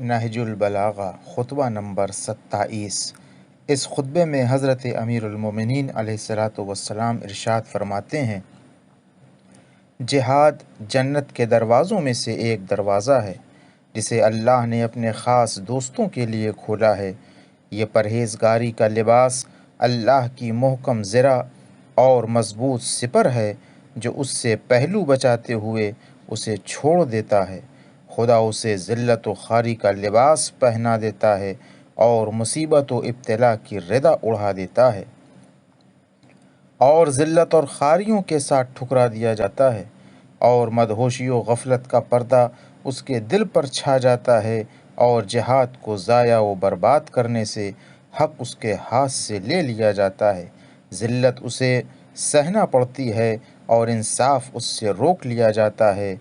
نہج البلاغہ خطبہ نمبر 27۔ اس خطبے میں حضرت امیر المومنین علیہ الصلاۃ والسلام ارشاد فرماتے ہیں، جہاد جنت کے دروازوں میں سے ایک دروازہ ہے جسے اللہ نے اپنے خاص دوستوں کے لیے کھولا ہے۔ یہ پرہیزگاری کا لباس اللہ کی محکم زرہ اور مضبوط سپر ہے جو اس سے پہلو بچاتے ہوئے اسے چھوڑ دیتا ہے۔ خدا اسے ذلت و خواری کا لباس پہنا دیتا ہے اور مصیبت و ابتلا کی ردا اڑا دیتا ہے، اور ذلت اور خواریوں کے ساتھ ٹھکرا دیا جاتا ہے، اور مدہوشی و غفلت کا پردہ اس کے دل پر چھا جاتا ہے، اور جہاد کو ضائع و برباد کرنے سے حق اس کے ہاتھ سے لے لیا جاتا ہے۔ ذلت اسے سہنا پڑتی ہے اور انصاف اس سے روک لیا جاتا ہے۔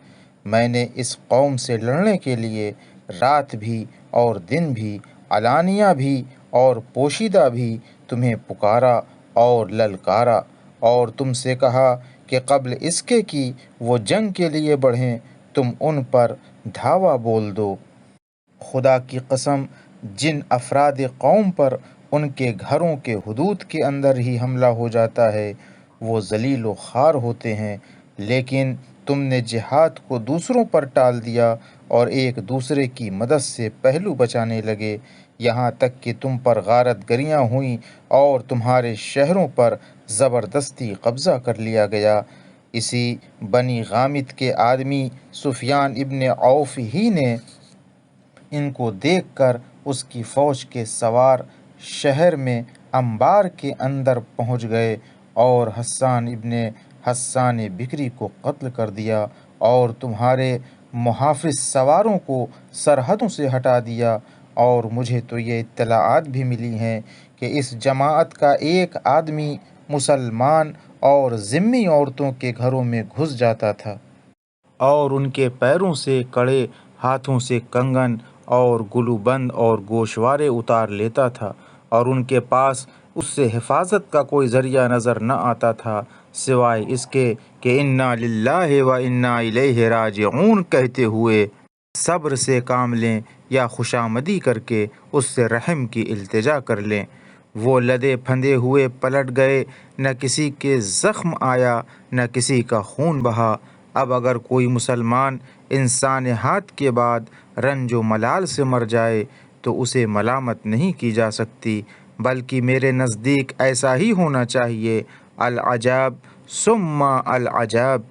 میں نے اس قوم سے لڑنے کے لیے رات بھی اور دن بھی، علانیہ بھی اور پوشیدہ بھی تمہیں پکارا اور للکارا، اور تم سے کہا کہ قبل اس کے کہ وہ جنگ کے لیے بڑھیں تم ان پر دھاوا بول دو۔ خدا کی قسم، جن افراد قوم پر ان کے گھروں کے حدود کے اندر ہی حملہ ہو جاتا ہے وہ ذلیل و خوار ہوتے ہیں، لیکن تم نے جہاد کو دوسروں پر ٹال دیا اور ایک دوسرے کی مدد سے پہلو بچانے لگے، یہاں تک کہ تم پر غارت گریاں ہوئیں اور تمہارے شہروں پر زبردستی قبضہ کر لیا گیا۔ اسی بنی غامد کے آدمی سفیان ابن عوف ہی نے ان کو دیکھ کر اس کی فوج کے سوار شہر میں انبار کے اندر پہنچ گئے اور حسان بکری کو قتل کر دیا، اور تمہارے محافظ سواروں کو سرحدوں سے ہٹا دیا۔ اور مجھے تو یہ اطلاعات بھی ملی ہیں کہ اس جماعت کا ایک آدمی مسلمان اور ذمی عورتوں کے گھروں میں گھس جاتا تھا اور ان کے پیروں سے کڑے، ہاتھوں سے کنگن اور گلوبند اور گوشوارے اتار لیتا تھا، اور ان کے پاس اس سے حفاظت کا کوئی ذریعہ نظر نہ آتا تھا سوائے اس کے کہ انا للہ و انا الیہ راجعون کہتے ہوئے صبر سے کام لیں یا خوشامدی کر کے اس سے رحم کی التجا کر لیں۔ وہ لدے پھندے ہوئے پلٹ گئے، نہ کسی کے زخم آیا نہ کسی کا خون بہا۔ اب اگر کوئی مسلمان انسانیت کے بعد رنج و ملال سے مر جائے تو اسے ملامت نہیں کی جا سکتی، بلکہ میرے نزدیک ایسا ہی ہونا چاہیے۔ العجاب ثم العجاب۔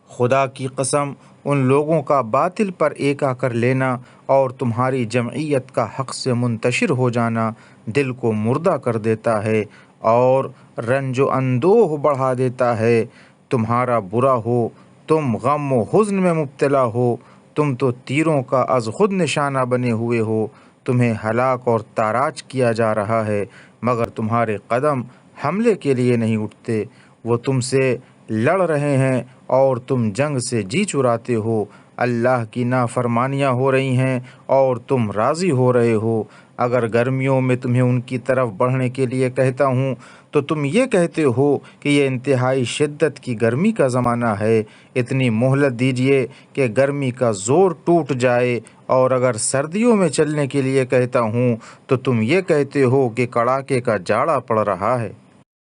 خدا کی قسم، ان لوگوں کا باطل پر ایکا کر لینا اور تمہاری جمعیت کا حق سے منتشر ہو جانا دل کو مردہ کر دیتا ہے اور رنج و اندوہ بڑھا دیتا ہے۔ تمہارا برا ہو، تم غم و حزن میں مبتلا ہو، تم تو تیروں کا از خود نشانہ بنے ہوئے ہو، تمہیں ہلاک اور تاراج کیا جا رہا ہے، مگر تمہارے قدم حملے کے لیے نہیں اٹھتے۔ وہ تم سے لڑ رہے ہیں اور تم جنگ سے جی چراتے ہو، اللہ کی نافرمانیاں ہو رہی ہیں اور تم راضی ہو رہے ہو۔ اگر گرمیوں میں تمہیں ان کی طرف بڑھنے کے لیے کہتا ہوں تو تم یہ کہتے ہو کہ یہ انتہائی شدت کی گرمی کا زمانہ ہے، اتنی مہلت دیجیے کہ گرمی کا زور ٹوٹ جائے، اور اگر سردیوں میں چلنے کے لیے کہتا ہوں تو تم یہ کہتے ہو کہ کڑاکے کا جاڑا پڑ رہا ہے۔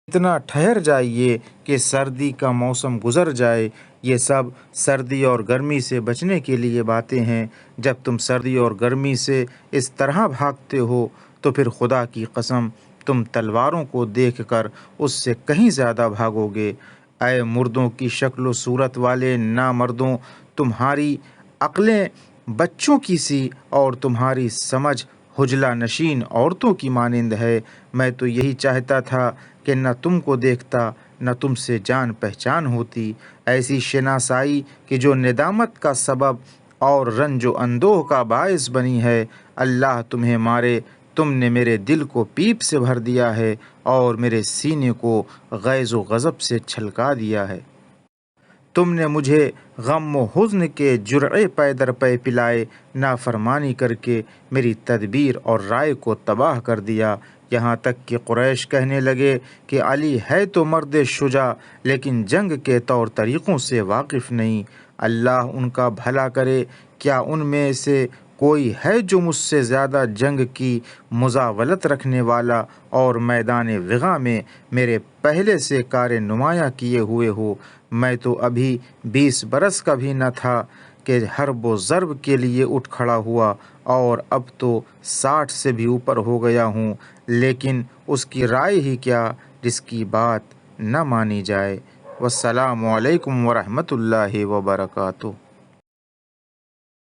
اتنا ٹھہر جائیے کہ سردی کا موسم گزر جائے۔ یہ سب سردی اور گرمی سے بچنے کے لیے باتیں ہیں۔ جب تم سردی اور گرمی سے اس طرح بھاگتے ہو تو پھر خدا کی قسم تم تلواروں کو دیکھ کر اس سے کہیں زیادہ بھاگو گے۔ اے مردوں کی شکل و صورت والے نامردوں، تمہاری عقلیں بچوں کی سی اور تمہاری سمجھ حجلہ نشین عورتوں کی مانند ہے۔ میں تو یہی چاہتا تھا کہ نہ تم کو دیکھتا نہ تم سے جان پہچان ہوتی، ایسی شناسائی کہ جو ندامت کا سبب اور رنج و اندوہ کا باعث بنی ہے۔ اللہ تمہیں مارے، تم نے میرے دل کو پیپ سے بھر دیا ہے اور میرے سینے کو غیظ و غضب سے چھلکا دیا ہے۔ تم نے مجھے غم و حزن کے جرعے پے در پے پلائے، نافرمانی کر کے میری تدبیر اور رائے کو تباہ کر دیا، یہاں تک کہ قریش کہنے لگے کہ علی ہے تو مرد شجاع لیکن جنگ کے طور طریقوں سے واقف نہیں۔ اللہ ان کا بھلا کرے، کیا ان میں سے کوئی ہے جو مجھ سے زیادہ جنگ کی مزاولت رکھنے والا اور میدان وغا میں میرے پہلے سے کار نمایاں کیے ہوئے ہو؟ میں تو ابھی 20 برس کا بھی نہ تھا کہ حرب و ضرب کے لیے اٹھ کھڑا ہوا، اور اب تو 60 سے بھی اوپر ہو گیا ہوں، لیکن اس کی رائے ہی کیا جس کی بات نہ مانی جائے۔ والسلام علیکم ورحمۃ اللہ وبرکاتہ۔